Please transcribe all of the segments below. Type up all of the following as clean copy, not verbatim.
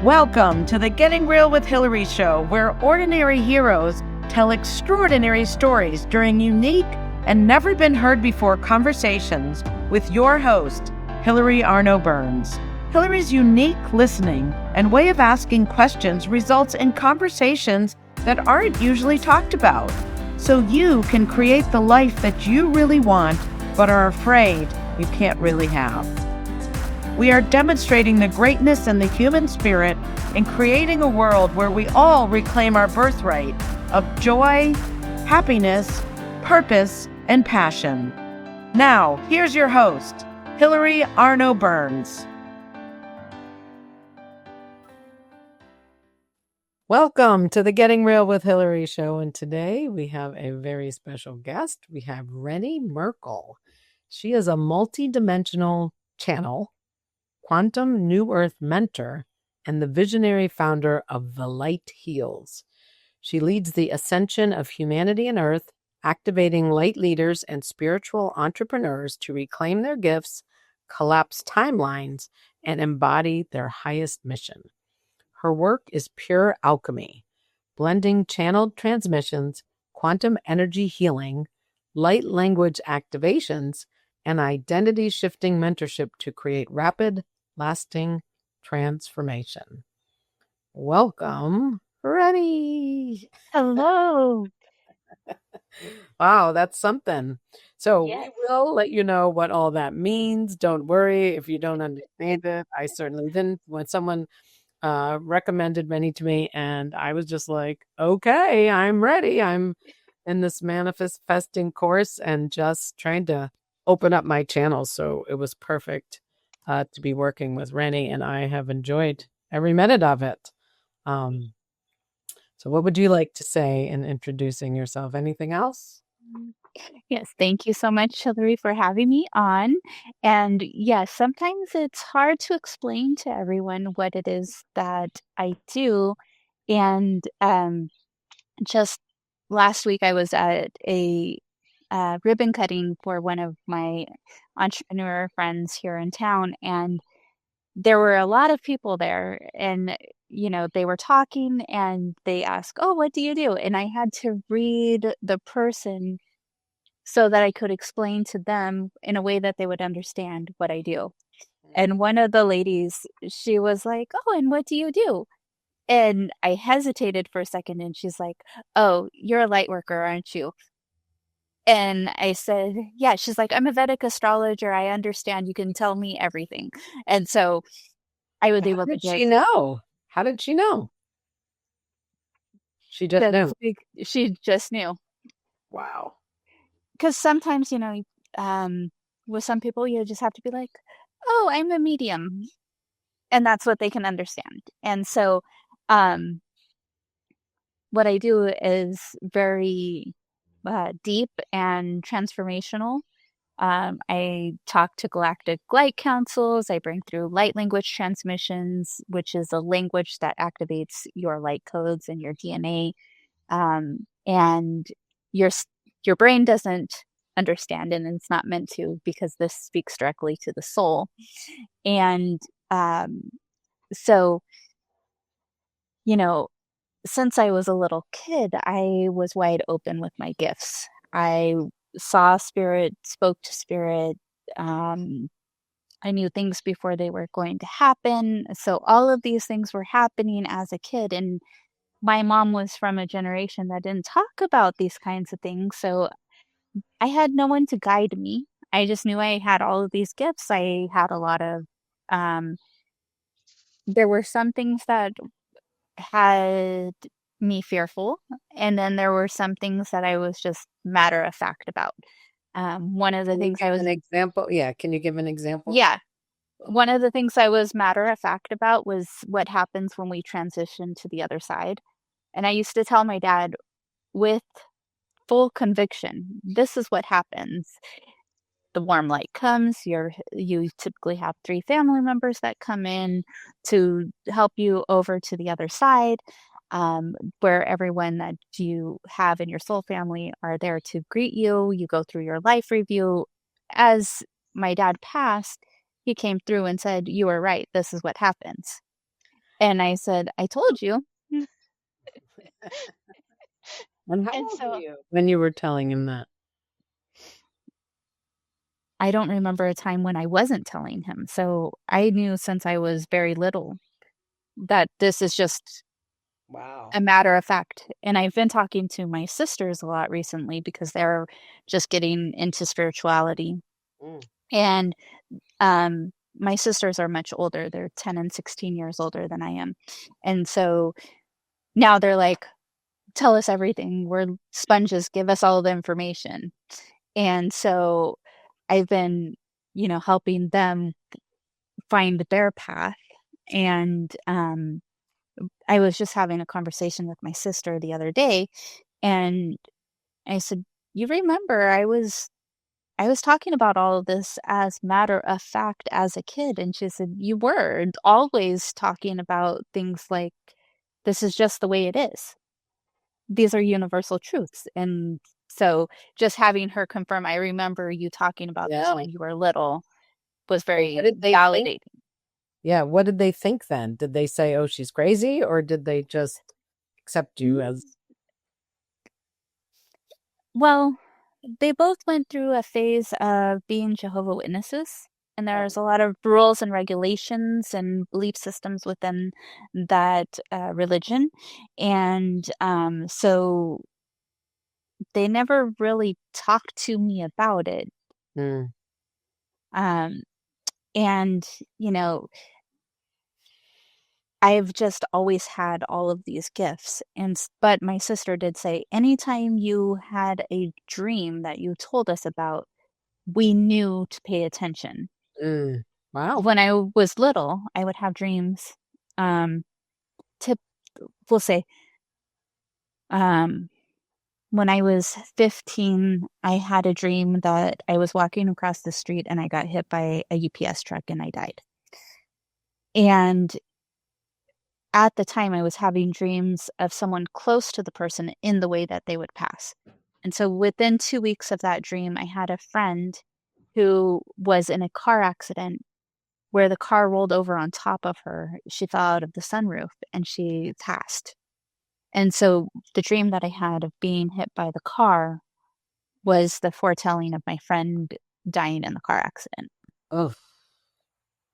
Welcome to the Getting Real with Hilary show, where ordinary heroes tell extraordinary stories during unique and never been heard before conversations with your host, Hilary Arno Burns. Hilary's unique listening and way of asking questions results in conversations that aren't usually talked about, so you can create the life that you really want but are afraid you can't really have. We are demonstrating the greatness in the human spirit and creating a world where we all reclaim our birthright of joy, happiness, purpose, and passion. Now, here's your host, Hilary Arno Burns. Welcome to the Getting Real with Hilary show, and today we have a very special guest. We have Renee Merkle. She is a multidimensional channel, quantum New Earth mentor, and the visionary founder of The Light Heals. She leads the ascension of humanity and Earth, activating light leaders and spiritual entrepreneurs to reclaim their gifts, collapse timelines, and embody their highest mission. Her work is pure alchemy, blending channeled transmissions, quantum energy healing, light language activations, and identity-shifting mentorship to create rapid, lasting transformation. Welcome, Renie. Hello. Wow, that's something. So Yes. we will let you know what all that means. Don't worry if you don't understand it. I certainly didn't. When someone recommended Renie to me, and I was just like, okay, I'm ready. I'm in this manifesting course and just trying to open up my channels. So it was perfect to be working with Renie, and I have enjoyed every minute of it. So what would you like to say in introducing yourself? Anything else? Yes. Thank you so much, Hilary, for having me on. And yes, sometimes it's hard to explain to everyone what it is that I do. And just last week, I was at a ribbon cutting for one of my entrepreneur friends here in town, and there were a lot of people there, and they were talking and they asked, "Oh, what do you do?" And I had to read the person so that I could explain to them in a way that they would understand what I do. And one of the ladies, she was like, "Oh, and what do you do?" And I hesitated for a second, and she's like, "Oh, you're a light worker, aren't you?" And I said, "Yeah." She's like, "I'm a Vedic astrologer. I understand. You can tell me everything." And so I was How able to did get she know? How did she know? She just knew. she just knew. Wow. Because sometimes, with some people, you just have to be like, "Oh, I'm a medium." And that's what they can understand. And so, what I do is very deep and transformational. I talk to galactic light councils. I bring through light language transmissions, which is a language that activates your light codes and your DNA. And your your brain doesn't understand, and it's not meant to, because this speaks directly to the soul. And so, you know, since I was a little kid, I was wide open with my gifts. I saw spirit, spoke to spirit. Um, I knew things before they were going to happen. So all of these things were happening as a kid. And my mom was from a generation that didn't talk about these kinds of things. So I had no one to guide me. I just knew I had all of these gifts. I had a lot of, um, there were some things that had me fearful, and then there were some things that I was just matter of fact about. One of the Can you things I give was an example? Yeah. Can you give an example? Yeah, one of the things I was matter of fact about was what happens when we transition to the other side. And I used to tell my dad with full conviction, this is what happens. The warm light comes, you typically have 3 family members that come in to help you over to the other side, where everyone that you have in your soul family are there to greet you. You go through your life review. As my dad passed, he came through and said, "You were right. This is what happens." And I said, I told you. And how And old were so you when you were telling him that? I don't remember a time when I wasn't telling him. So I knew since I was very little that this is just Wow. a matter of fact. And I've been talking to my sisters a lot recently because they're just getting into spirituality. Mm. And my sisters are much older. They're 10 and 16 years older than I am. And so now they're like, tell us everything. We're sponges. Give us all the information. And so I've been, helping them find their path. And I was just having a conversation with my sister the other day, and I said, "You remember I was talking about all of this as matter of fact as a kid." And she said, "You were always talking about things like this is just the way it is. These are universal truths." And so just having her confirm, I remember you talking about this Yeah. when you were little was What very did they think? validating. Yeah. What did they think then? Did they say, oh, she's crazy? Or did they just accept you as, Well, they both went through a phase of being Jehovah Witnesses, and oh, there's a lot of rules and regulations and belief systems within that religion. And so they never really talked to me about it. mm, Um, and, you know, I've just always had all of these gifts. But my sister did say, anytime you had a dream that you told us about, we knew to pay attention. mm. Wow. When I was little, I would have dreams. Um, tip, we'll say, um, when I was 15, I had a dream that I was walking across the street and I got hit by a UPS truck and I died. And at the time, I was having dreams of someone close to the person in the way that they would pass. And so within 2 weeks of that dream, I had a friend who was in a car accident where the car rolled over on top of her. She fell out of the sunroof and she passed. And so the dream that I had of being hit by the car was the foretelling of my friend dying in the car accident. Oh,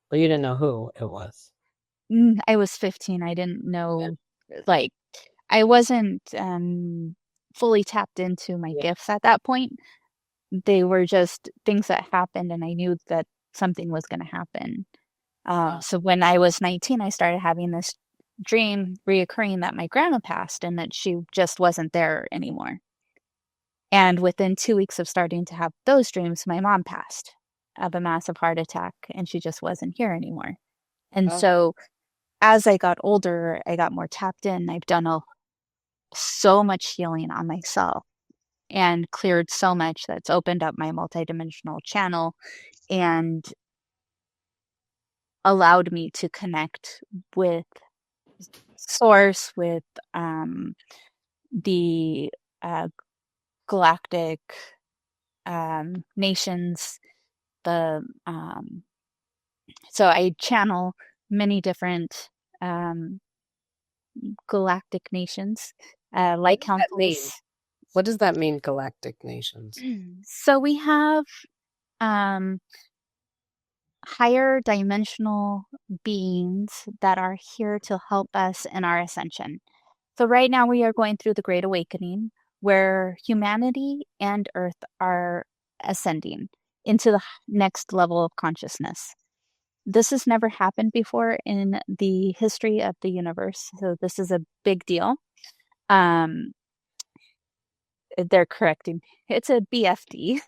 but you didn't know who it was. I was 15. I didn't Yeah. know, like, I wasn't fully tapped into my Yeah. gifts at that point. They were just things that happened, and I knew that something was going to happen. Wow. So when I was 19, I started having this dream reoccurring that my grandma passed and that she just wasn't there anymore. And within 2 weeks of starting to have those dreams, my mom passed of a massive heart attack and she just wasn't here anymore. And Oh, so as I got older, I got more tapped in. I've done so much healing on myself and cleared so much that's opened up my multidimensional channel and allowed me to connect with source, with the uh, galactic nations. The So I channel many different um, galactic nations, what light does that mean? councils. What does that mean, galactic nations? So we have um, higher dimensional beings that are here to help us in our ascension. So right now we are going through the Great Awakening, where humanity and Earth are ascending into the next level of consciousness. This has never happened before in the history of the universe, so this is a big deal. Um, they're correcting. It's a BFD.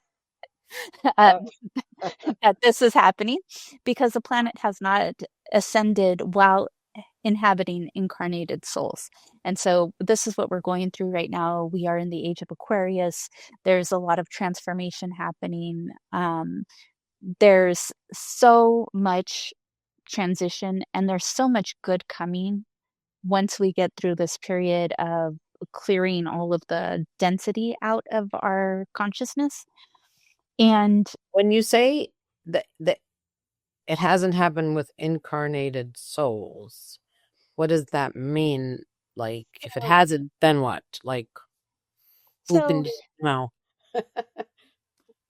uh, Oh, that this is happening because the planet has not ascended while inhabiting incarnated souls. And so this is what we're going through right now. We are in the age of Aquarius. There's a lot of transformation happening. There's so much transition and there's so much good coming once we get through this period of clearing all of the density out of our consciousness. And when you say that it hasn't happened with incarnated souls, what does that mean? Like, if it hasn't, then what? Like, who So can, no.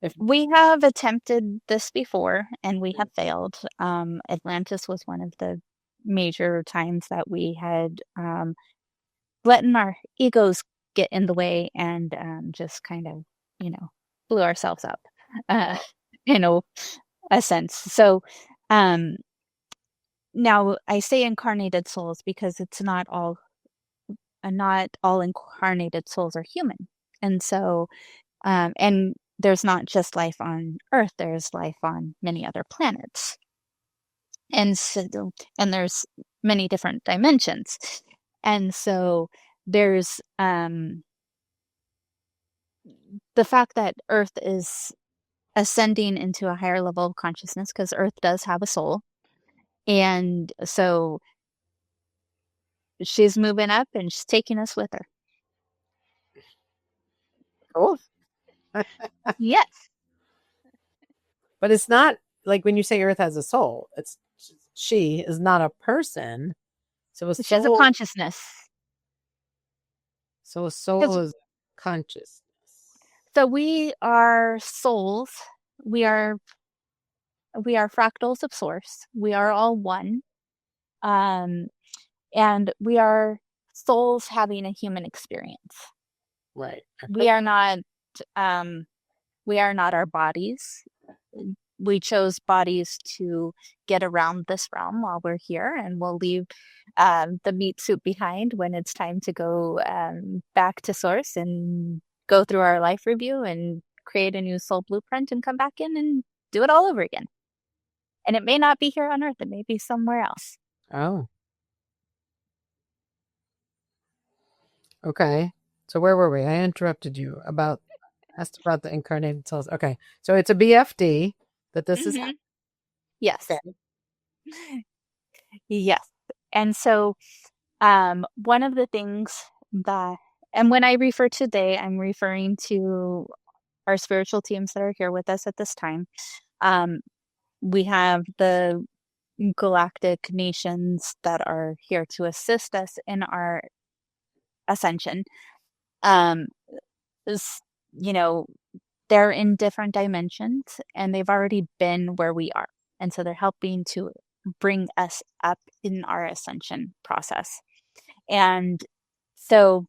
If we have attempted this before and we have failed. Atlantis was one of the major times that we had letting our egos get in the way and just kind of, you know, blew ourselves up, uh, you know, a sense. So um, now I say incarnated souls because it's not all incarnated souls are human. And so, and there's not just life on Earth, there's life on many other planets. And so, and there's many different dimensions. And so there's the fact that Earth is ascending into a higher level of consciousness because Earth does have a soul. And so she's moving up and she's taking us with her. cool. Yes, But it's not like when you say Earth has a soul, it's she is not a person. So a she has a soul, consciousness. so a soul 'Cause is consciousness. so we are souls. We are we are fractals of source. We are all one. Um, and we are souls having a human experience. Right. We are not um we are not our bodies. We chose bodies to get around this realm while we're here, and we'll leave the meat suit behind when it's time to go back to source and go through our life review and create a new soul blueprint and come back in and do it all over again. And it may not be here on Earth, it may be somewhere else. Oh, okay. So where were we? I interrupted you about asked about the incarnated souls. Okay. So it's a BFD that this is Hmm. Yes. okay. Yes. And so one of the things that, and when I refer to they, I'm referring to our spiritual teams that are here with us at this time. Um, we have the galactic nations that are here to assist us in our ascension. Um, s- you know, they're in different dimensions and they've already been where we are. And so they're helping to bring us up in our ascension process. And so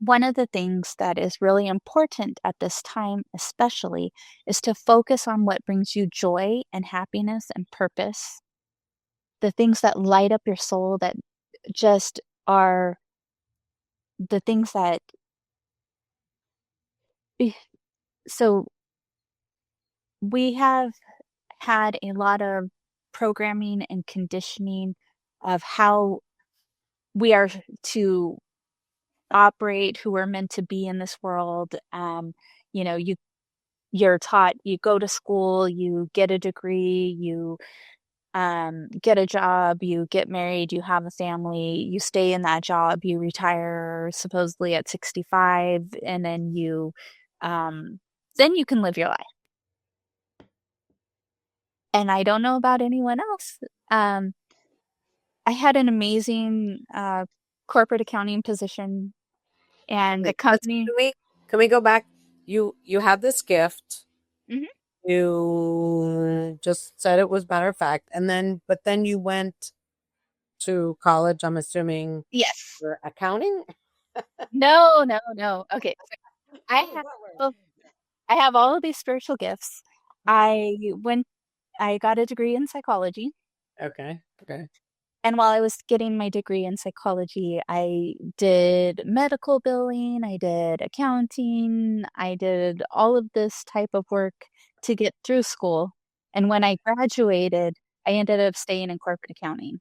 one of the things that is really important at this time, especially, is to focus on what brings you joy and happiness and purpose, the things that light up your soul, that just are the things that. eh, So, we have had a lot of programming and conditioning of how we are to operate, who we're meant to be in this world. You're taught, you go to school, you get a degree, you get a job, you get married, you have a family, you stay in that job, you retire supposedly at 65, and um, then you can live your life. And I don't know about anyone else. Um, I had an amazing corporate accounting position, and the Wait, let's company. can we go back? You have this gift. Mhm. You just said it was matter of fact, and then but then you went to college, I'm assuming Yes. for accounting? No, no, no. Okay. So I have What were- both- I have all of these spiritual gifts. I went I got a degree in psychology. Okay. Okay. And while I was getting my degree in psychology, I did medical billing, I did accounting, I did all of this type of work to get through school. And when I graduated, I ended up staying in corporate accounting.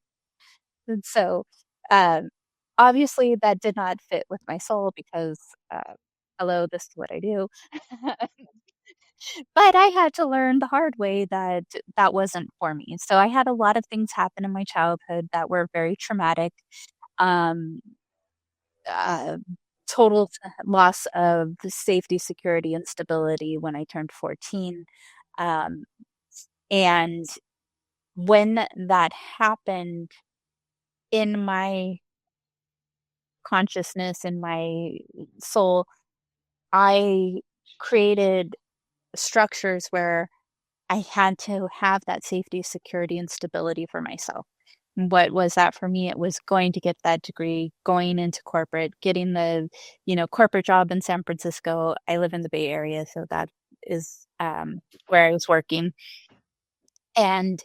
And so, um, obviously, that did not fit with my soul because, hello, this is what I do. But I had to learn the hard way that that wasn't for me. So I had a lot of things happen in my childhood that were very traumatic. Um, uh, total loss of the safety, security, and stability when I turned 14. Um, and when that happened, in my consciousness, in my soul, I created structures where I had to have that safety, security, and stability for myself. What was that for me? It was going to get that degree, going into corporate, getting the, corporate job in San Francisco. I live in the Bay Area, so that is where I was working. And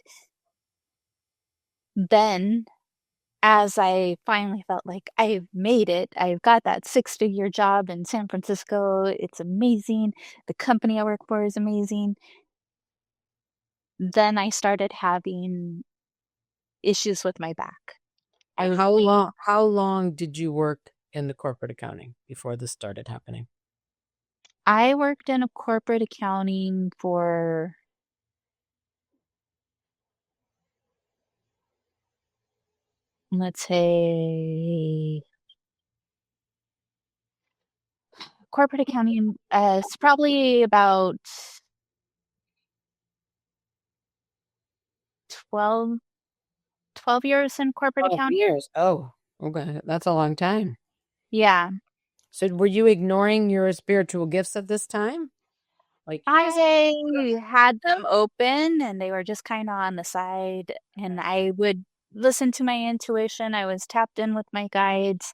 then as I finally felt like I've made it, I've got that six-figure job in San Francisco. It's amazing. The company I work for is amazing. Then I started having issues with my back. I was How long did you work in the corporate accounting before this started happening? I worked in a corporate accounting for, let's say, corporate accounting. It's probably about 12, 12 years in corporate 12 accounting. years. Oh, okay. That's a long time. Yeah. So were you ignoring your spiritual gifts at this time? Like, I had them open and they were just kind of on the side, and I would listen to my intuition. I was tapped in with my guides.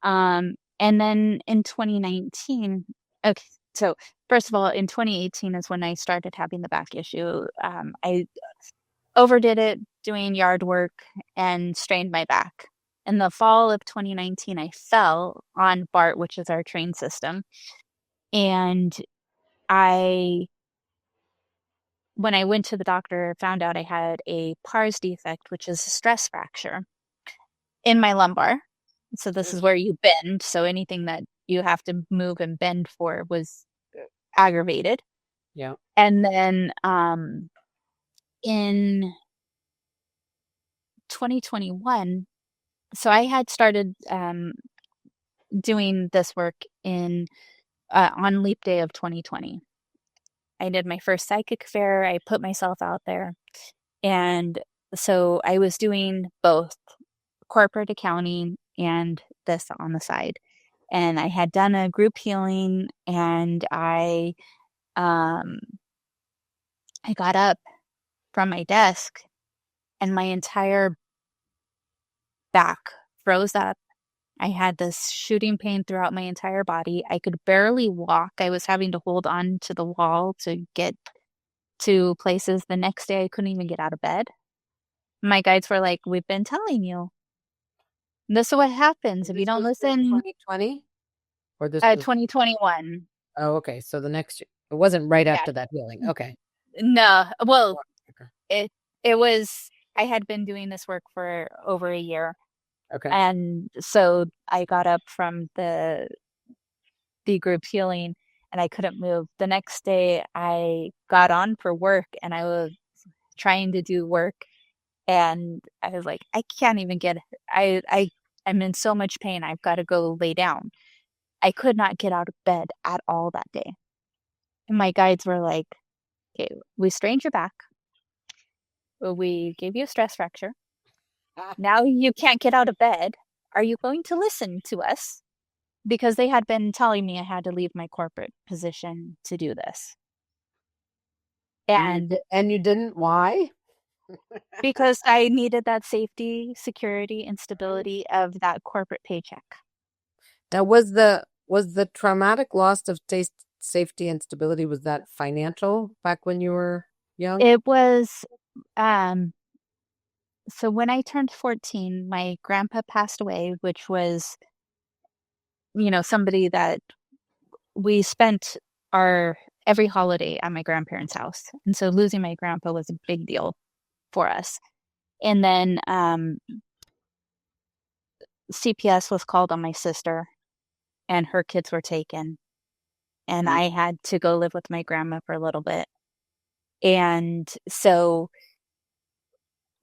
And then in 2019, okay, so first of all, in 2018 is when I started having the back issue. I overdid it doing yard work and strained my back. In the fall of 2019, I fell on BART, which is our train system. And I, when I went to the doctor, found out I had a pars defect, which is a stress fracture in my lumbar. So this is where you bend. So anything that you have to move and bend for was aggravated. yeah. And then in 2021, so I had started doing this work in on Leap Day of 2020. I did my first psychic fair. I put myself out there. And so I was doing both corporate accounting and this on the side. And I had done a group healing, and um I got up from my desk and my entire back froze up. I had this shooting pain throughout my entire body. I could barely walk. I was having to hold on to the wall to get to places. The next day I couldn't even get out of bed. My guides were like, "We've been telling you. This is what happens if you This don't was in listen." 2020 or this was 2021. Oh, okay. So the next year, it wasn't right Yeah. after that healing. Okay. No. Well, Okay. it was, I had been doing this work for over a year. Okay. And so I got up from the group healing and I couldn't move. The next day I got on for work and I was trying to do work, and I was like, I can't even get, I'm in so much pain. I've got to go lay down. I could not get out of bed at all that day. And my guides were like, okay, we strained your back. We gave you a stress fracture. Now you can't get out of bed. Are you going to listen to us? Because they had been telling me I had to leave my corporate position to do this. And And you didn't? Why? because I needed that safety, security, and stability of that corporate paycheck. Now, was the traumatic loss of taste, safety, and stability, was that financial back when you were young? It was, um, so when I turned 14, my grandpa passed away, which was, somebody that we spent our every holiday at my grandparents' house. And so losing my grandpa was a big deal for us. And then CPS was called on my sister, and her kids were taken. And I had to go live with my grandma for a little bit. And so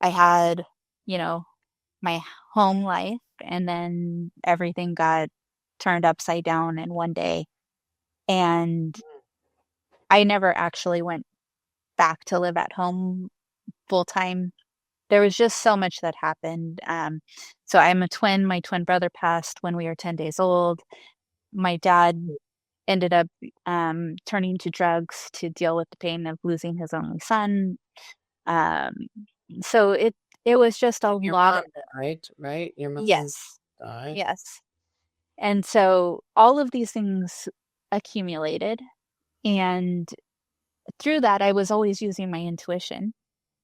I had, you know, my home life, and then everything got turned upside down in one day. And I never actually went back to live at home full time there was just so much that happened. So I'm a twin. My twin brother passed when we were 10 days old. My dad ended up turning to drugs to deal with the pain of losing his only son. Um, so it was just a Your lot mom of died, right? Your mom yes, died. yes. And so all of these things accumulated, and through that I was always using my intuition.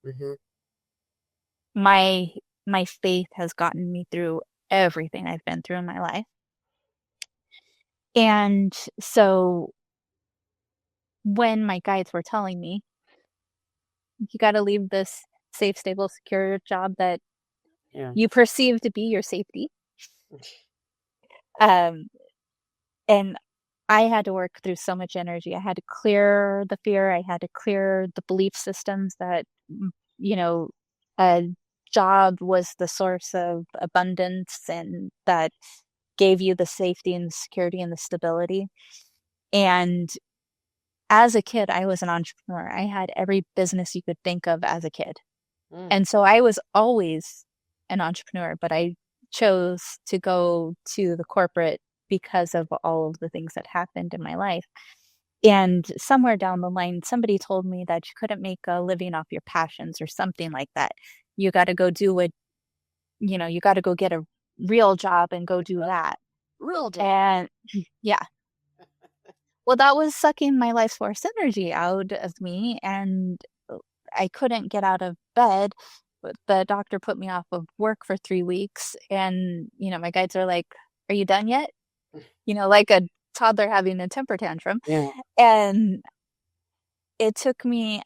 Hmm. My my faith has gotten me through everything I've been through in my life. And so when my guides were telling me, you got to leave this safe, stable, secure job that Yeah. you perceive to be your safety. Um, and I had to work through so much energy. I had to clear the fear. I had to clear the belief systems that, you know, a job was the source of abundance and that gave you the safety and the security and the stability. And as a kid, I was an entrepreneur. I had every business you could think of as a kid. Mm. And so I was always an entrepreneur, but I chose to go to the corporate because of all of the things that happened in my life. And somewhere down the line, somebody told me that you couldn't make a living off your passions or something like that. You got to go do what, you got to go get a real job and go do that. Real job. And yeah, well, that was sucking my life force energy out of me, and I couldn't get out of bed. But the doctor put me off of work for 3 weeks, and my guides are like, "Are you done yet?" Like a toddler having a temper tantrum. Yeah. And it took me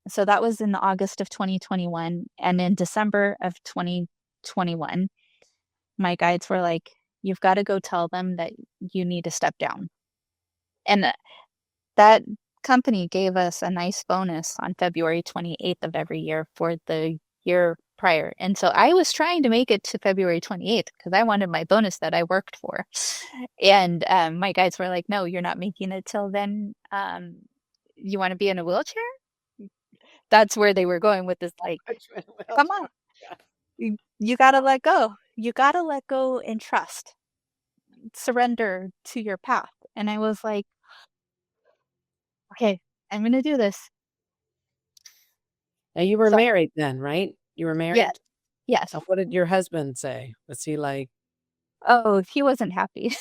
so that was in August of 2021, and in December of 2021, my guides were like, "You've got to go tell them that you need to step down." And that company gave us a nice bonus on February 28th of every year for the year prior. And so I was trying to make it to February 28th because I wanted my bonus that I worked for. And my guides were like, "No, you're not making it till then. You want to be in a wheelchair?" That's where they were going with this, like, come on, you got to let go. You got to let go and trust, surrender to your path. And I was like, okay, I'm going to do this. Now you were So, married then, right? You were yes, married? yes. Now, what did your husband say? Was he like, Oh, he wasn't happy.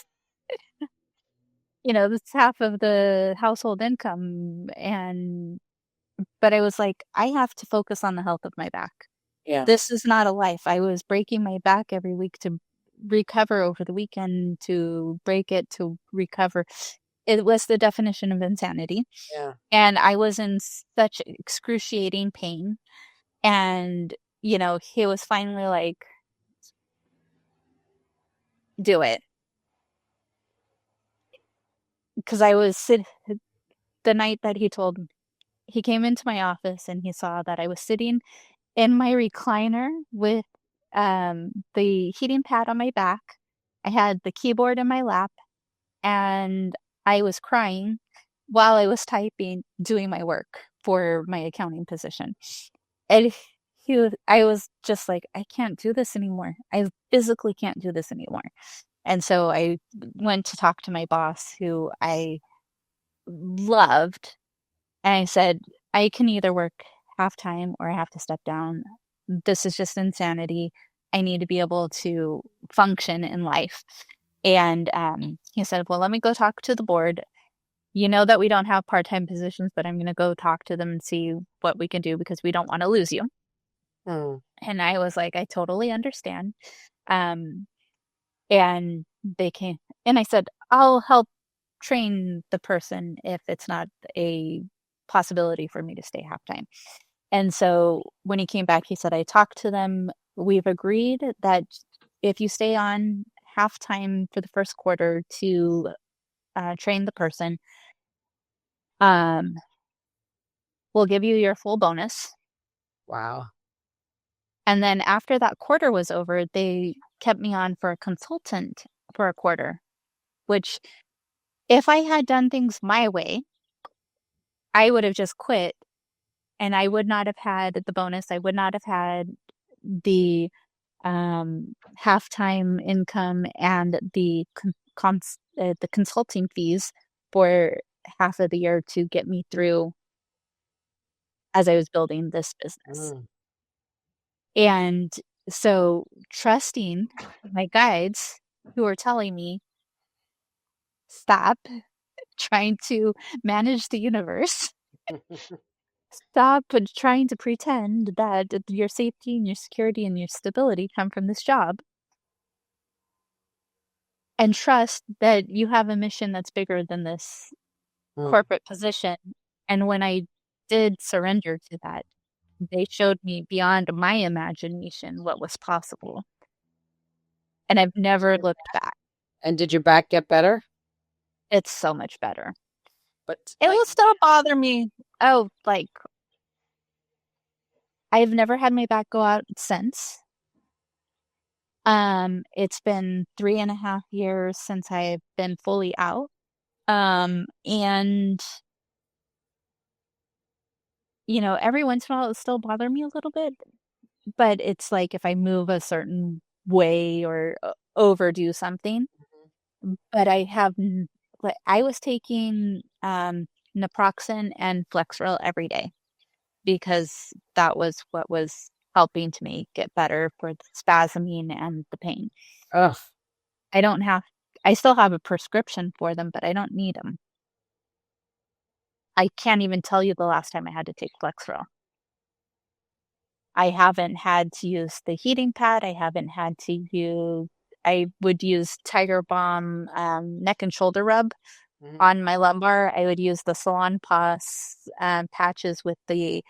This is half of the household income. But I was like, I have to focus on the health of my back. yeah, This is not a life. I was breaking my back every week to recover over the weekend, to break it, to recover. It was the definition of insanity. yeah. And I was in such excruciating pain. And, he was finally like, do it. Because I was the night that he came into my office and he saw that I was sitting in my recliner with the heating pad on my back. I had the keyboard in my lap, and I was crying while I was typing, doing my work for my accounting position. And I was just like, I can't do this anymore. I physically can't do this anymore. And so I went to talk to my boss, who I loved, and I said, I can either work half time or I have to step down. This is just insanity. I need to be able to function in life. And he said, well, let me go talk to the board. You know that we don't have part-time positions, but I'm going to go talk to them and see what we can do because we don't want to lose you. Hmm. And I was like, I totally understand. Um, and they came, and I said, I'll help train the person if it's not a possibility for me to stay half time. And so when he came back, he said, I talked to them. We've agreed that if you stay on half time for the first quarter to train the person, um, we'll give you your full bonus. Wow. And then after that quarter was over, they kept me on for a consultant for a quarter, which if I had done things my way, I would have just quit And I would not have had the bonus. I would not have had the halftime income and the consulting fees for half of the year to get me through as I was building this business. Mm. And so trusting my guides who are telling me, stop trying to manage the universe. Stop trying to pretend that your safety and your security and your stability come from this job, and trust that you have a mission that's bigger than this Mm. corporate position. And when I did surrender to that, they showed me beyond my imagination what was possible. And I've never looked back. And did your back get better? It's so much better. But It will still bother me. Oh, like, I've never had my back go out since. It's been 3.5 years since I've been fully out. And every once in a while it'll still bother me a little bit, but it's like if I move a certain way or overdo something. But like I was taking naproxen and Flexeril every day because that was what was helping to me get better for the spasming and the pain. ugh, I still have a prescription for them, but I don't need them. I can't even tell you the last time I had to take Flexeril. I haven't had to use the heating pad. I would use Tiger Balm neck and shoulder rub on my lumbar. I would use the Salon Pass patches with the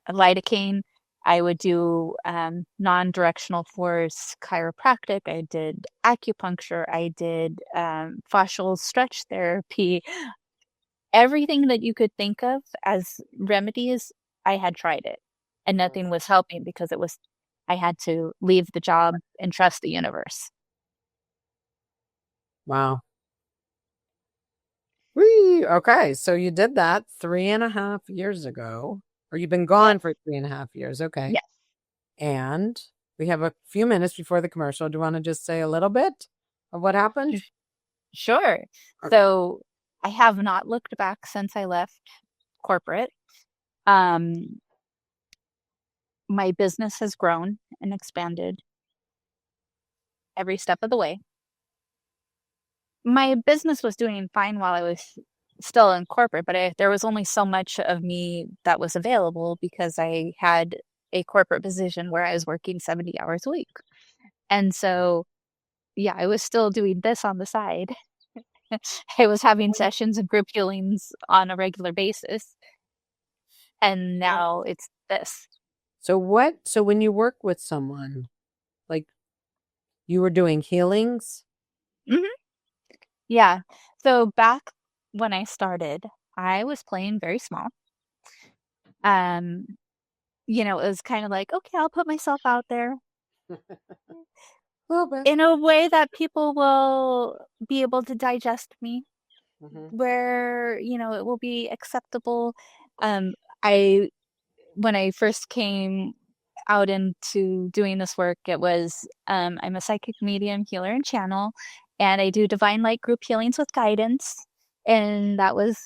lidocaine. I would do non-directional force chiropractic. I did acupuncture. I did fascial stretch therapy. Everything that you could think of as remedies, I had tried it, and nothing was helping because I had to leave the job and trust the universe. wow. Whee! Okay, so you did that 3.5 years ago, or you've been gone Yes. for 3.5 years. Okay. Yes. And we have a few minutes before the commercial. Do you want to just say a little bit of what happened? Sure. So I have not looked back since I left corporate. Um, my business has grown and expanded every step of the way. My business was doing fine while I was still in corporate, but there was only so much of me that was available because I had a corporate position where I was working 70 hours a week. And so, yeah, I was still doing this on the side. I was having sessions and group healings on a regular basis. And now it's this. So when you work with someone, like you were doing healings? Hmm. Yeah. So back when I started, I was playing very small. Um, it was kind of like, okay, I'll put myself out there A little bit. in a way that people will be able to digest me, Mm-hmm. where, it will be acceptable. I When I first came out into doing this work, it was I'm a psychic medium, healer, and channel, and I do divine light group healings with guidance, and that was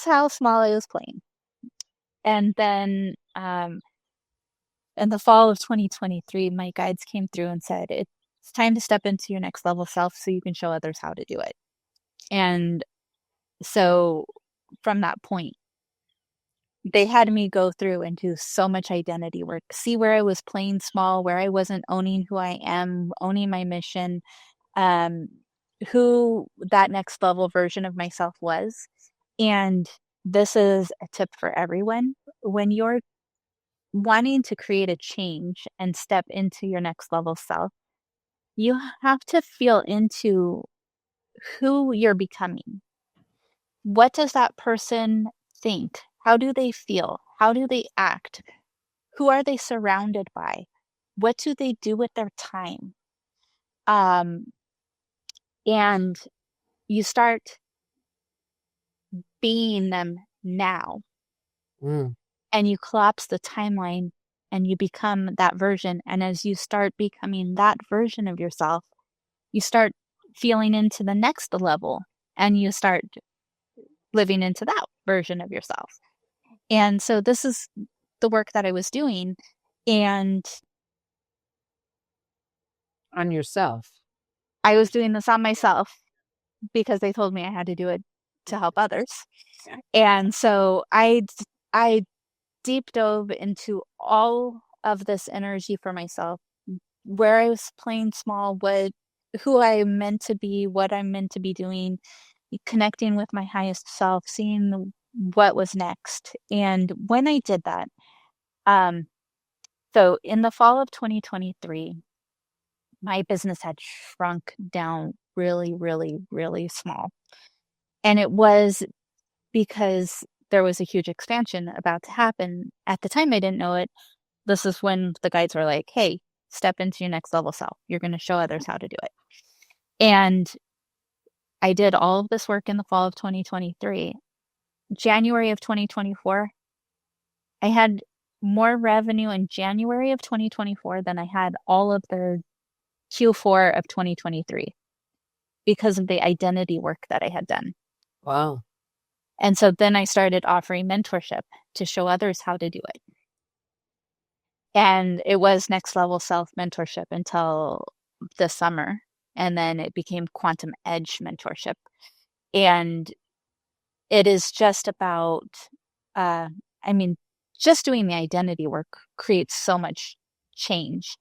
how small I was playing. And then in the fall of 2023, my guides came through and said, it's time to step into your next level self so you can show others how to do it. And so from that point, they had me go through and do so much identity work, see where I was playing small, where I wasn't owning who I am, owning my mission, um, who that next level version of myself was. And this is a tip for everyone. When you're wanting to create a change and step into your next level self, you have to feel into who you're becoming. What does that person think? How do they feel? How do they act? Who are they surrounded by? What do they do with their time? Um, and you start being them now. Mm. And you collapse the timeline and you become that version. And as you start becoming that version of yourself, you start feeling into the next level and you start living into that version of yourself. And so this is the work that I was doing. And On yourself. I was doing this on myself because they told me I had to do it to help others. And so I deep dove into all of this energy for myself, where I was playing small, who I meant to be, what I'm meant to be doing, connecting with my highest self, seeing what was next. And when I did that, so in the fall of 2023, my business had shrunk down really, really, really small. And it was because there was a huge expansion about to happen. At the time, I didn't know it. This is when the guides were like, hey, step into your next level self. You're going to show others how to do it. And I did all of this work in the fall of 2023. January of 2024, I had more revenue in January of 2024 than I had all of the Q4 of 2023 because of the identity work that I had done. Wow. And so then I started offering mentorship to show others how to do it. And it was next level self mentorship until the summer. And then it became quantum edge mentorship. And it is just about, just doing the identity work creates so much change.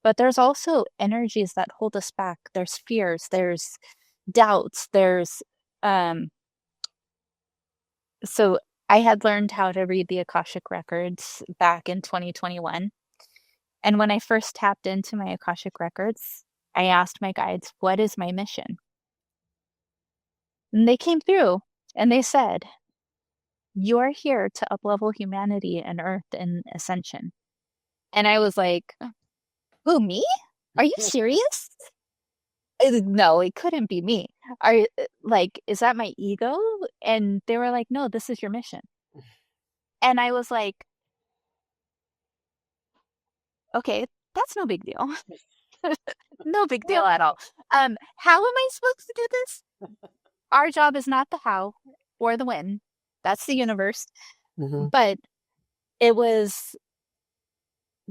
But there's also energies that hold us back. There's fears, there's doubts, there's, so I had learned how to read the Akashic records back in 2021. And when I first tapped into my Akashic records, I asked my guides, what is my mission? And they came through and they said, you are here to uplevel humanity and Earth in Ascension. And I was like, who, me? Are you serious? No, it couldn't be me. Is that my ego? And they were like, no, this is your mission. And I was like, okay, that's no big deal. No big deal at all. How am I supposed to do this? Our job is not the how or the when. That's the universe. Mm-hmm. But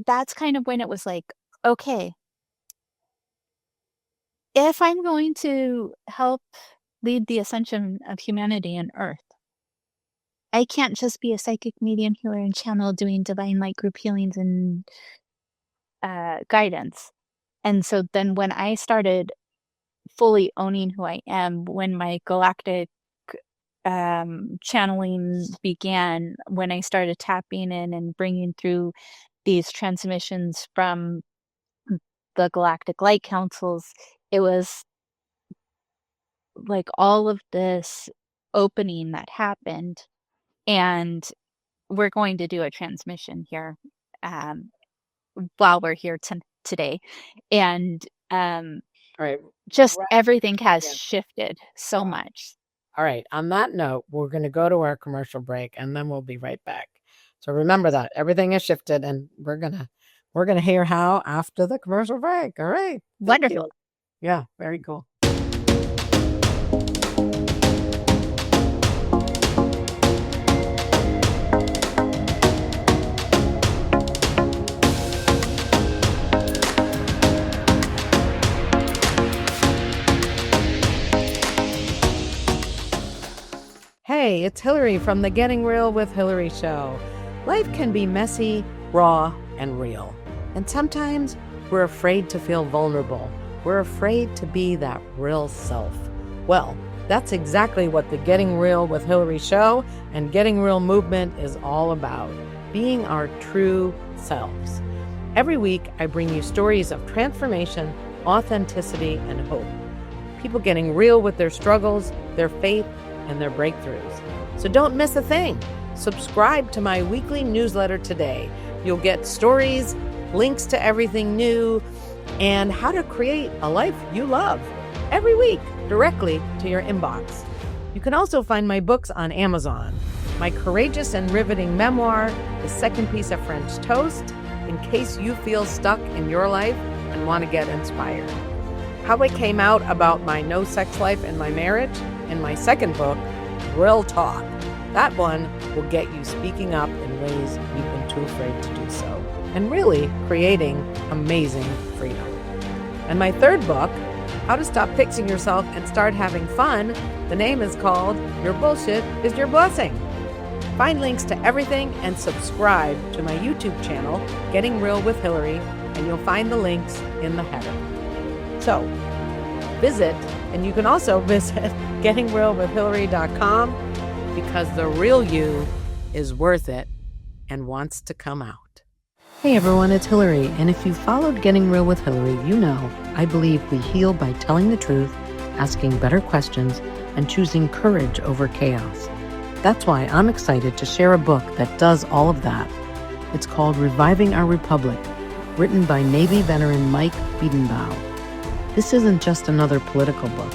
that's kind of when it was like, okay, if I'm going to help lead the ascension of humanity and Earth, I can't just be a psychic medium healer and channel doing divine light group healings and guidance. And so then when I started fully owning who I am, when my galactic channeling began, when I started tapping in and bringing through these transmissions from the galactic light councils, it was like all of this opening that happened. And we're going to do a transmission here while we're here today. And right. Just everything has shifted so much. All right. On that note, we're going to go to our commercial break and then we'll be right back. So remember that everything has shifted and we're going to hear how after the commercial break. All right. Wonderful. Yeah, very cool. Hey, it's Hilary from the Getting Real with Hilary show. Life can be messy, raw, and real. And sometimes we're afraid to feel vulnerable. We're afraid to be that real self. Well, that's exactly what the Getting Real with Hilary show and Getting Real movement is all about. Being our true selves. Every week, I bring you stories of transformation, authenticity, and hope. People getting real with their struggles, their faith, and their breakthroughs. So don't miss a thing. Subscribe to my weekly newsletter today. You'll get stories, links to everything new, and how to create a life you love every week directly to your inbox. You can also find my books on Amazon. My courageous and riveting memoir, The Second Piece of French Toast, in case you feel stuck in your life and want to get inspired. How I came out about my no sex life in my marriage, in my second book, Real Talk. That one will get you speaking up in ways you've been too afraid to do so, and really creating amazing freedom. And my third book, How to Stop Fixing Yourself and Start Having Fun, the name is called Your Bullshit is Your Blessing. Find links to everything and subscribe to my YouTube channel, Getting Real with Hilary, and you'll find the links in the header. So visit, and you can also visit gettingrealwithhilary.com, because the real you is worth it and wants to come out. Hey everyone, it's Hilary, and if you followed Getting Real with Hilary, you know I believe we heal by telling the truth, asking better questions, and choosing courage over chaos. That's why I'm excited to share a book that does all of that. It's called Reviving Our Republic, written by Navy veteran Mike Biedenbaugh. This isn't just another political book.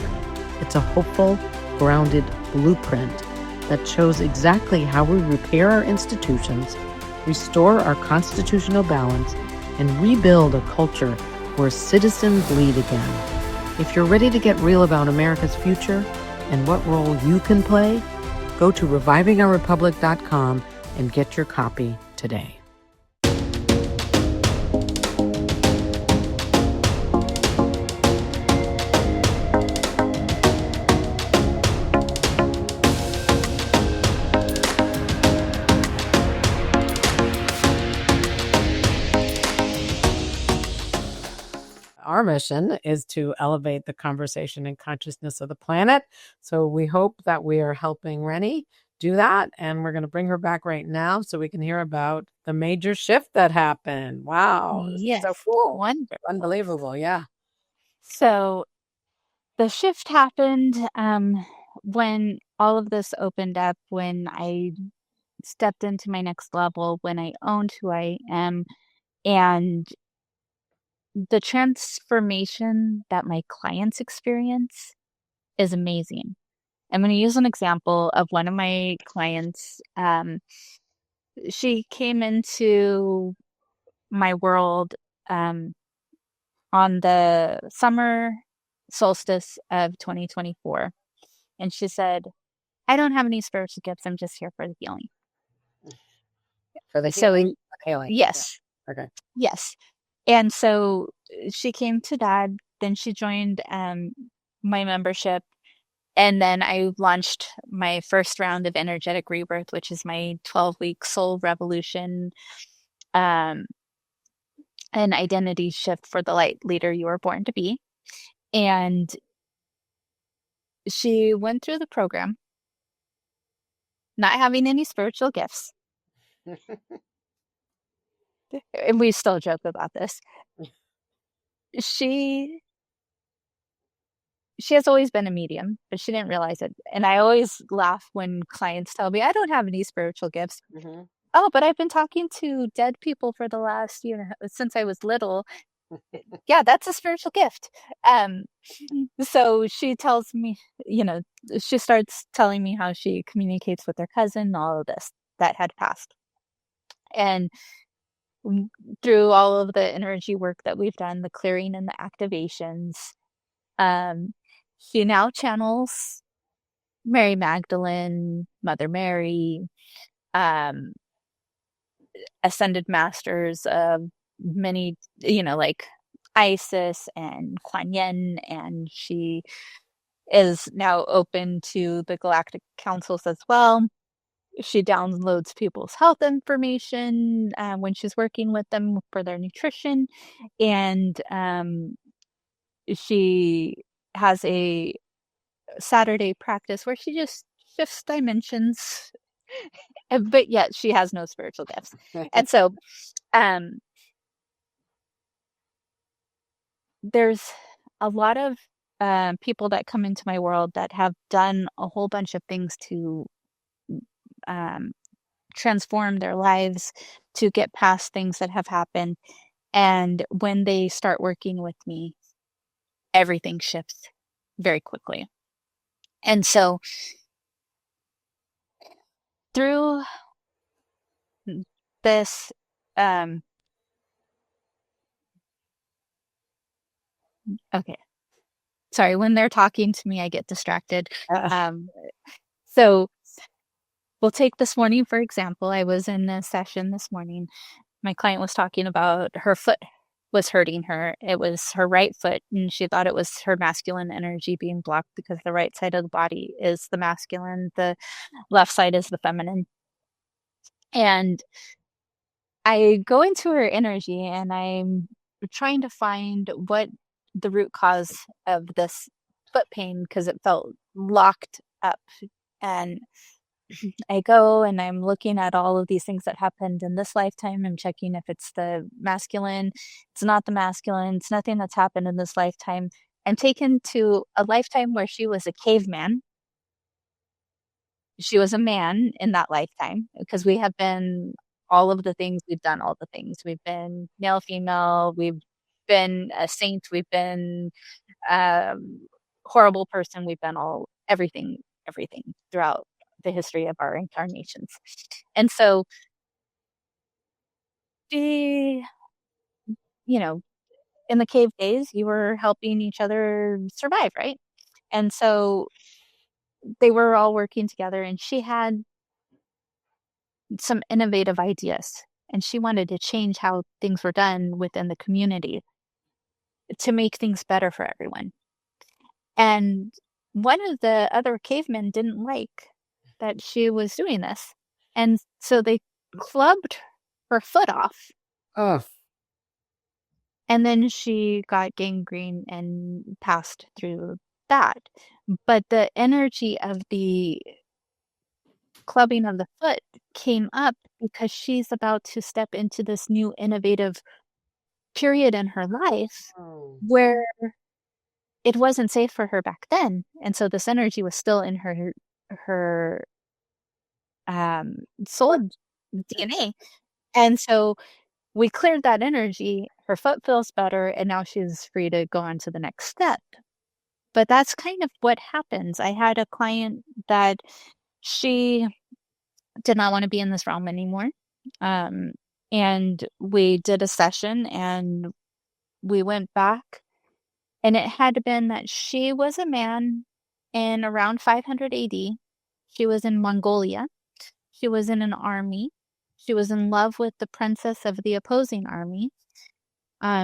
It's a hopeful, grounded blueprint that shows exactly how we repair our institutions, restore our constitutional balance, and rebuild a culture where citizens lead again. If you're ready to get real about America's future and what role you can play, go to revivingourrepublic.com and get your copy today. Our mission is to elevate the conversation and consciousness of the planet. So we hope that we are helping Renie do that. And we're going to bring her back right now so we can hear about the major shift that happened. Wow. Yes. So cool. Wonderful. Unbelievable. Yeah. So the shift happened when all of this opened up, when I stepped into my next level, when I owned who I am, and the transformation that my clients experience is amazing. I'm going to use an example of one of my clients. She came into my world on the summer solstice of 2024. And she said, I don't have any spiritual gifts. I'm just here for the healing. For the healing? Healing. Yes. Yeah. Okay. Yes. And so she came to that. Then she joined my membership. And then I launched my first round of energetic rebirth, which is my 12-week soul revolution, an identity shift for the light leader you were born to be. And she went through the program, not having any spiritual gifts. And we still joke about this. She has always been a medium, but she didn't realize it. And I always laugh when clients tell me, I don't have any spiritual gifts. Mm-hmm. Oh, but I've been talking to dead people for the last, since I was little. Yeah, that's a spiritual gift. So she tells me, she starts telling me how she communicates with her cousin, all of this that had passed. And through all of the energy work that we've done, the clearing and the activations, she now channels Mary Magdalene, Mother Mary, ascended masters of many, like Isis and Kuan Yin, and she is now open to the Galactic councils as well. She downloads people's health information when she's working with them for their nutrition, and she has a Saturday practice where she just shifts dimensions, but yet she has no spiritual gifts. And so there's a lot of people that come into my world that have done a whole bunch of things to transform their lives, to get past things that have happened. And when they start working with me, everything shifts very quickly. And so through this, okay, sorry, when they're talking to me, I get distracted. So we'll take this morning, for example. I was in a session this morning. My client was talking about her foot was hurting her. It was her right foot, and she thought it was her masculine energy being blocked because the right side of the body is the masculine, the left side is the feminine. And I go into her energy and I'm trying to find what the root cause of this foot pain, because it felt locked up. And I go and I'm looking at all of these things that happened in this lifetime. I'm checking if it's the masculine. It's not the masculine. It's nothing that's happened in this lifetime. I'm taken to a lifetime where she was a caveman. She was a man in that lifetime, because we have been all of the things. We've done all the things. We've been male, female. We've been a saint. We've been horrible person. We've been everything throughout the history of our incarnations. And so the, you know, in the cave days, you were helping each other survive, right? And so they were all working together, and she had some innovative ideas, and she wanted to change how things were done within the community to make things better for everyone. And one of the other cavemen didn't like that she was doing this. And so they clubbed her foot off. Oh, And then she got gangrene and passed through that. But the energy of the clubbing of the foot came up because she's about to step into this new innovative period in her life where it wasn't safe for her back then. And so this energy was still in her soul DNA. And so we cleared that energy. Her foot feels better, and now she's free to go on to the next step. But that's kind of what happens. I had a client that she did not want to be in this realm anymore. And we did a session and we went back, and it had been that she was a man in around 500 AD. She was in Mongolia. She was in an army. She was in love with the princess of the opposing army.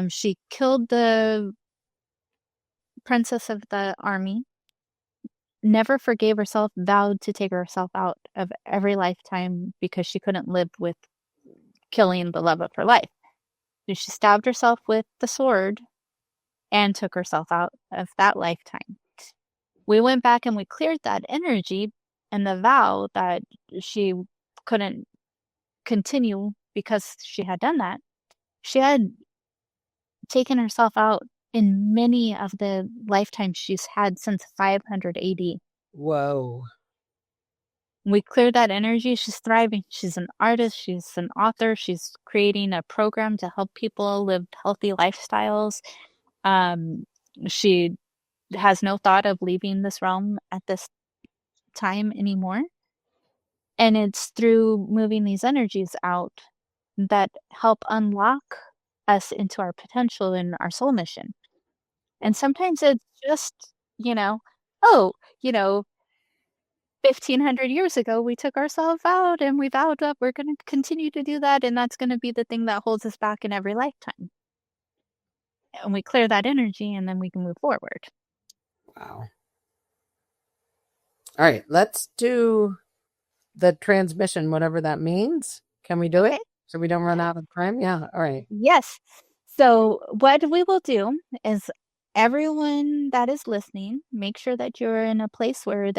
She killed the princess of the army, never forgave herself, vowed to take herself out of every lifetime because she couldn't live with killing the love of her life. So she stabbed herself with the sword and took herself out of that lifetime. We went back and we cleared that energy and the vow that she couldn't continue because she had done that. She had taken herself out in many of the lifetimes she's had since 500 AD. whoa. We cleared that energy. She's thriving. She's an artist. She's an author. She's creating a program to help people live healthy lifestyles. She has no thought of leaving this realm at this time anymore. And it's through moving these energies out that help unlock us into our potential and our soul mission. And sometimes it's just, oh, 1,500 years ago, we took ourselves out and we vowed that we're going to continue to do that. And that's going to be the thing that holds us back in every lifetime. And we clear that energy and then we can move forward. Wow. All right, let's do the transmission, whatever that means. Can we do it so we don't run out of time? Yeah. All right. Yes. So what we will do is everyone that is listening, make sure that you're in a place where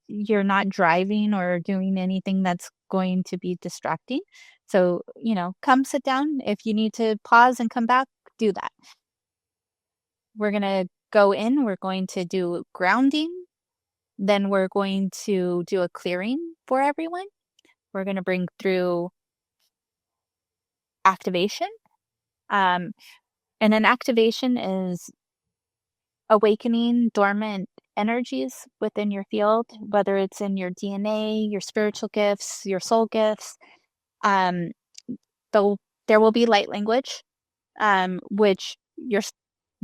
you're not driving or doing anything that's going to be distracting. So, come sit down. If you need to pause and come back, do that. We're going to go in. We're going to do grounding. Then we're going to do a clearing for everyone. We're going to bring through activation. And an activation is awakening dormant energies within your field, whether it's in your DNA, your spiritual gifts, your soul gifts. Though there will be light language, which your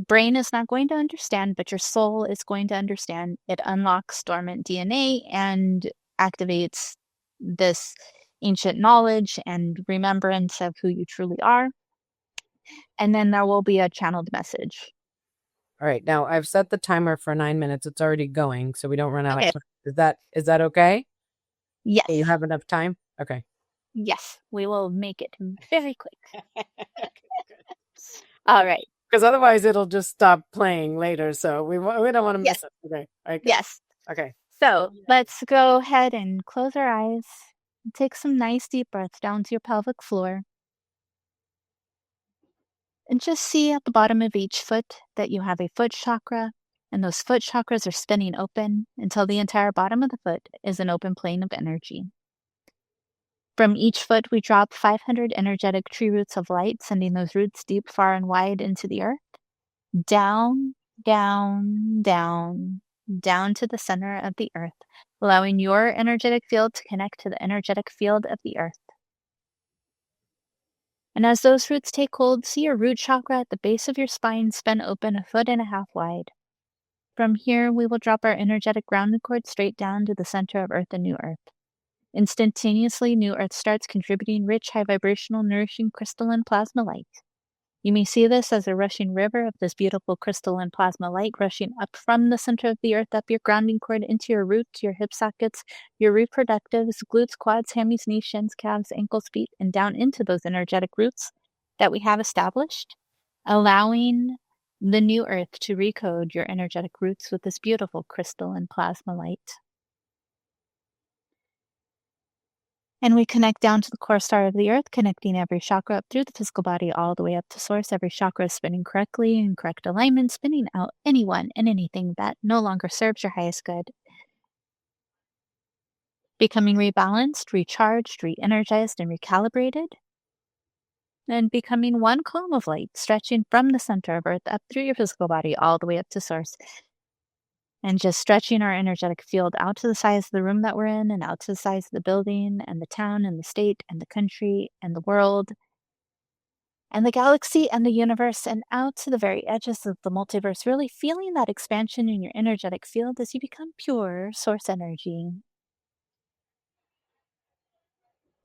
brain is not going to understand, but your soul is going to understand. It unlocks dormant DNA and activates this ancient knowledge and remembrance of who you truly are. And then there will be a channeled message. All right. Now I've set the timer for 9 minutes. It's already going, so we don't run out Okay. of time. Is that okay? Yes. Okay, you have enough time? Okay. Yes, we will make it very quick. All right. Because otherwise it'll just stop playing later. So we don't want to miss it. Okay. Okay. Yes. Okay. So let's go ahead and close our eyes and take some nice deep breaths down to your pelvic floor. And just see at the bottom of each foot that you have a foot chakra, and those foot chakras are spinning open until the entire bottom of the foot is an open plane of energy. From each foot, we drop 500 energetic tree roots of light, sending those roots deep, far, and wide into the earth. Down, down, down, down to the center of the earth, allowing your energetic field to connect to the energetic field of the earth. And as those roots take hold, see your root chakra at the base of your spine spin open 1.5 feet wide. From here, we will drop our energetic grounding cord straight down to the center of Earth and New Earth. Instantaneously, New Earth starts contributing rich, high vibrational, nourishing crystalline plasma light. You may see this as a rushing river of this beautiful crystalline plasma light rushing up from the center of the earth, up your grounding cord, into your root, your hip sockets, your reproductives, glutes, quads, hammies, knees, shins, calves, ankles, feet, and down into those energetic roots that we have established, allowing the new earth to recode your energetic roots with this beautiful crystalline plasma light. And we connect down to the core star of the earth, connecting every chakra up through the physical body all the way up to source. Every chakra is spinning correctly in correct alignment, spinning out anyone and anything that no longer serves your highest good. Becoming rebalanced, recharged, re-energized, and recalibrated. And becoming one column of light, stretching from the center of earth up through your physical body all the way up to source. And just stretching our energetic field out to the size of the room that we're in, and out to the size of the building and the town and the state and the country and the world and the galaxy and the universe, and out to the very edges of the multiverse, really feeling that expansion in your energetic field as you become pure source energy.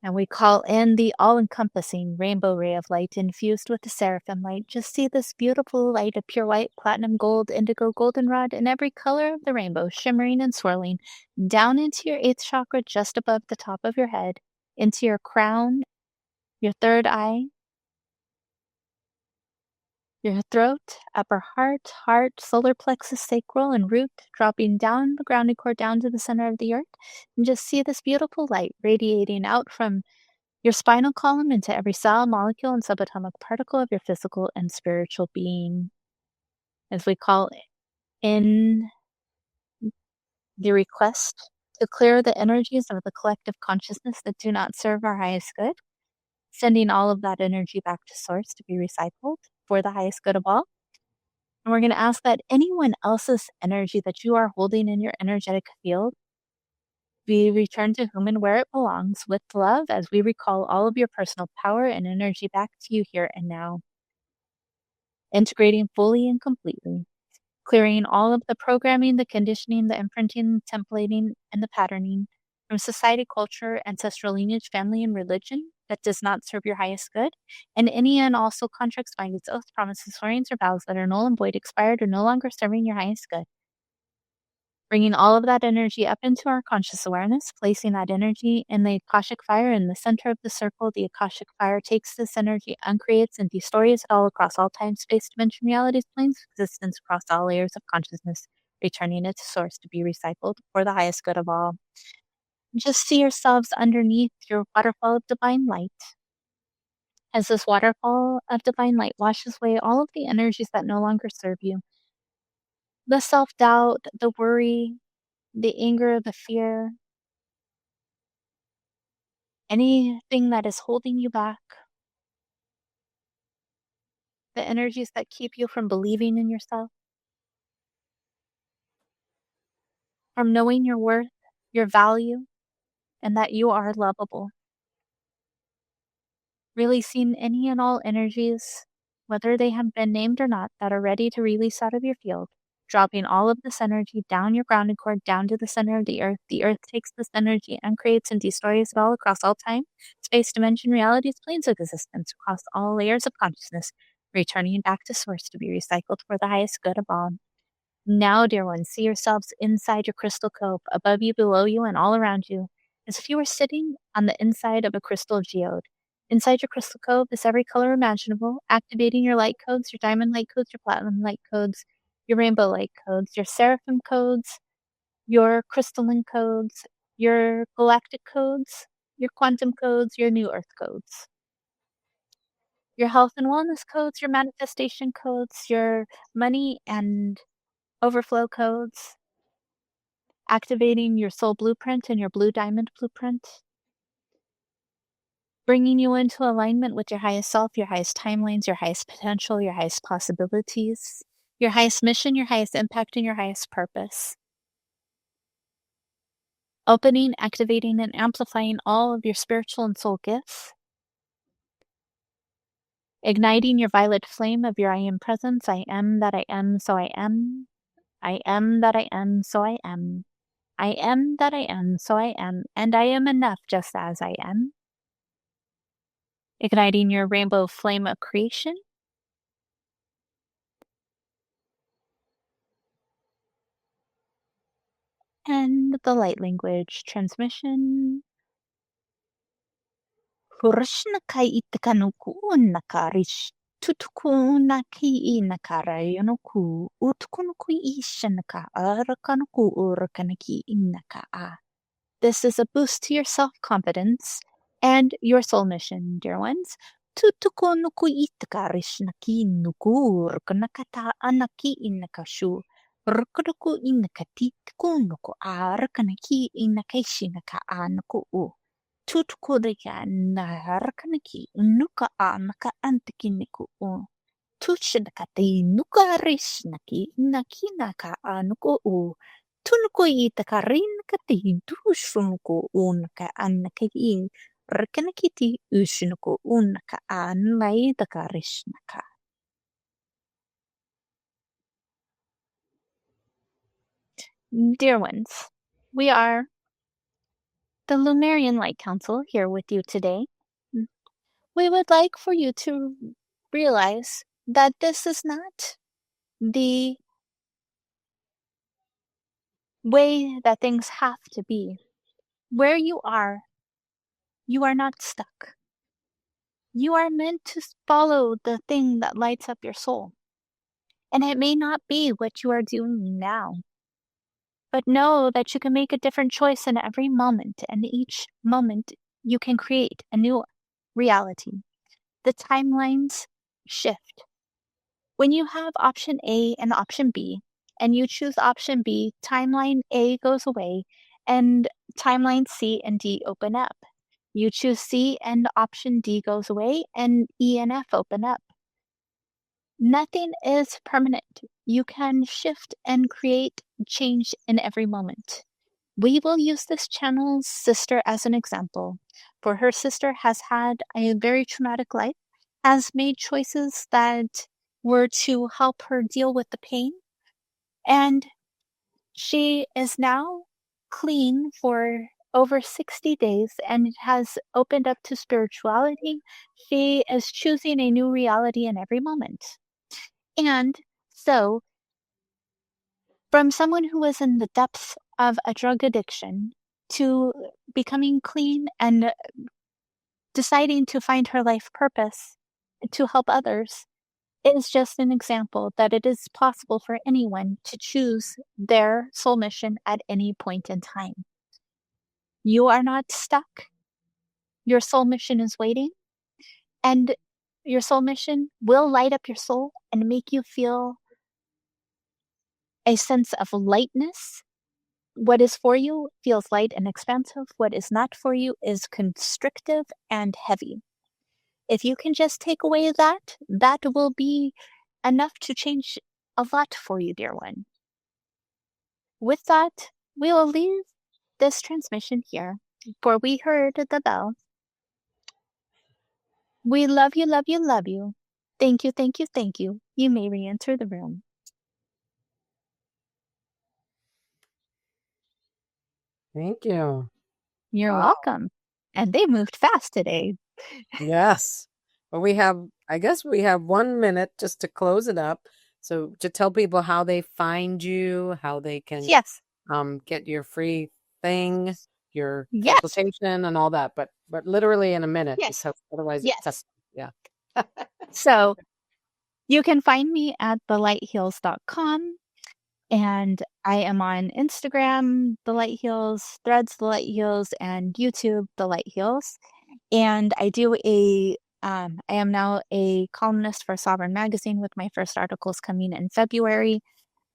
And we call in the all-encompassing rainbow ray of light infused with the seraphim light. Just see this beautiful light of pure white, platinum, gold, indigo, goldenrod, and every color of the rainbow shimmering and swirling down into your 8th chakra just above the top of your head, into your crown, your 3rd eye, your throat, upper heart, solar plexus, sacral, and root, dropping down the grounding cord down to the center of the earth. And just see this beautiful light radiating out from your spinal column into every cell, molecule, and subatomic particle of your physical and spiritual being. As we call in the request to clear the energies of the collective consciousness that do not serve our highest good, sending all of that energy back to source to be recycled for the highest good of all. And we're going to ask that anyone else's energy that you are holding in your energetic field be returned to whom and where it belongs with love, as we recall all of your personal power and energy back to you here and now, integrating fully and completely, clearing all of the programming, the conditioning, the imprinting, templating, and the patterning from society, culture, ancestral lineage, family, and religion that does not serve your highest good, and any and all soul contracts, bindings, oaths, promises, swearings, or vows that are null and void, expired, or no longer serving your highest good. Bringing all of that energy up into our conscious awareness, placing that energy in the Akashic fire in the center of the circle. The Akashic fire takes this energy, uncreates, and destroys it all across all time, space, dimension, realities, planes of existence, across all layers of consciousness, returning it to source to be recycled for the highest good of all. Just see yourselves underneath your waterfall of divine light. As this waterfall of divine light washes away all of the energies that no longer serve you, the self-doubt, the worry, the anger, the fear, anything that is holding you back, the energies that keep you from believing in yourself, from knowing your worth, your value, and that you are lovable. Releasing any and all energies, whether they have been named or not, that are ready to release out of your field, dropping all of this energy down your grounding cord, down to the center of the earth. The earth takes this energy and creates and destroys it all across all time, space, dimension, realities, planes of existence, across all layers of consciousness, returning back to source to be recycled for the highest good of all. Now, dear ones, see yourselves inside your crystal cove, above you, below you, and all around you, as if you were sitting on the inside of a crystal geode. Inside your crystal cove is every color imaginable, activating your light codes, your diamond light codes, your platinum light codes, your rainbow light codes, your seraphim codes, your crystalline codes, your galactic codes, your quantum codes, your new earth codes, your health and wellness codes, your manifestation codes, your money and overflow codes, activating your soul blueprint and your blue diamond blueprint, bringing you into alignment with your highest self, your highest timelines, your highest potential, your highest possibilities, your highest mission, your highest impact, and your highest purpose. Opening, activating, and amplifying all of your spiritual and soul gifts. Igniting your violet flame of your I am presence. I am that I am, so I am. I am that I am, so I am. I am that I am, so I am, and I am enough just as I am. Igniting your rainbow flame of creation. And the light language transmission. Hurshnakai itakanuku nakarish. Tutukuna ki nakarayonoku. Utkunuku ishanaka arakanuku urakanaki inaka a. This is a boost to your self-confidence and your soul mission, dear ones. Tutukunuku itakarishnaky nuku urkanakata anaki inakashu. Rukunuku inakati kunuku arakanaki inakashinaka anaku u. Tutukurika narakanaki nuka anaka antakiniku u. Tushinakati nuka rishnaki nakinaka anuku u. Tunuko itakarin kati dushunko unka anakain rekanakiti ushunuko unka anlaitakarishnaka. Dear ones, we are the Lumerian Light Council here with you today. We would like for you to realize that this is not the way that things have to be. Where you are not stuck. You are meant to follow the thing that lights up your soul. And it may not be what you are doing now, but know that you can make a different choice in every moment, and each moment you can create a new reality. The timelines shift. When you have option A and option B, and you choose option B, timeline A goes away, and timeline C and D open up. You choose C and option D goes away, and E and F open up. Nothing is permanent. You can shift and create change in every moment. We will use this channel's sister as an example. For her sister has had a very traumatic life, has made choices that were to help her deal with the pain, and she is now clean for over 60 days and has opened up to spirituality. She is choosing a new reality in every moment. And so, from someone who was in the depths of a drug addiction to becoming clean and deciding to find her life purpose to help others, is just an example that it is possible for anyone to choose their soul mission at any point in time. You are not stuck. Your soul mission is waiting, and your soul mission will light up your soul and make you feel a sense of lightness. What is for you feels light and expansive. What is not for you is constrictive and heavy. If you can just take away that, that will be enough to change a lot for you, dear one. With that, we will leave this transmission here, for we heard the bell. We love you, love you, love you. Thank you, thank you, thank you. You may re-enter the room. Thank you. You're Wow. welcome. And they moved fast today. Yes. Well, I guess we have 1 minute just to close it up. So to tell people how they find you, how they can Yes. get your free thing, your Yes. consultation and all that, but literally in a minute, Yes. because otherwise Yes. it's yeah. So you can find me at thelightheals.com. And I am on Instagram, The Light Heals, Threads, The Light Heals, and YouTube, The Light Heals. And I am now a columnist for Sovereign Magazine with my first articles coming in February.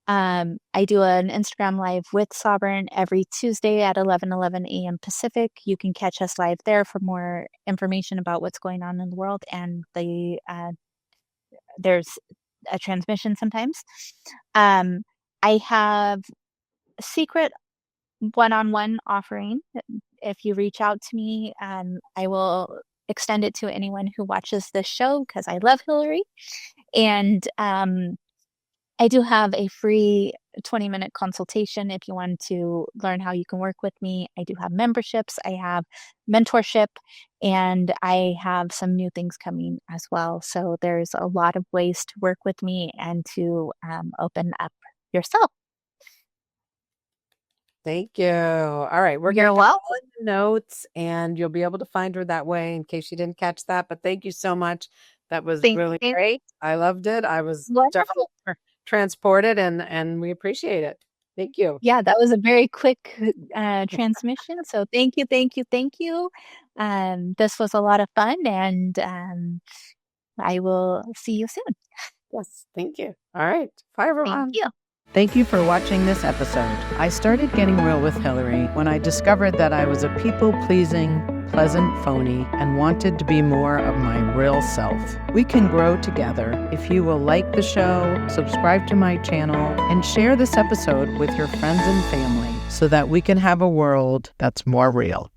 I do an Instagram live with Sovereign every Tuesday at 11:11 a.m. Pacific. You can catch us live there for more information about what's going on in the world, and there's a transmission sometimes. I have a secret one-on-one offering. If you reach out to me, I will extend it to anyone who watches this show because I love Hilary. And I do have a free 20-minute consultation if you want to learn how you can work with me. I do have memberships, I have mentorship, and I have some new things coming as well. So there's a lot of ways to work with me and to open up yourself. Thank you. All right. We're You're going to welcome. put in the notes and you'll be able to find her that way in case you didn't catch that. But thank you so much. That was really great. I loved it. I was definitely transported and we appreciate it. Thank you. Yeah, that was a very quick transmission. So thank you, thank you, thank you. This was a lot of fun, and I will see you soon. Yes, thank you. All right. Bye, everyone. Thank you. Thank you for watching this episode. I started getting real with Hilary when I discovered that I was a people-pleasing, pleasant phony and wanted to be more of my real self. We can grow together if you will like the show, subscribe to my channel, and share this episode with your friends and family so that we can have a world that's more real.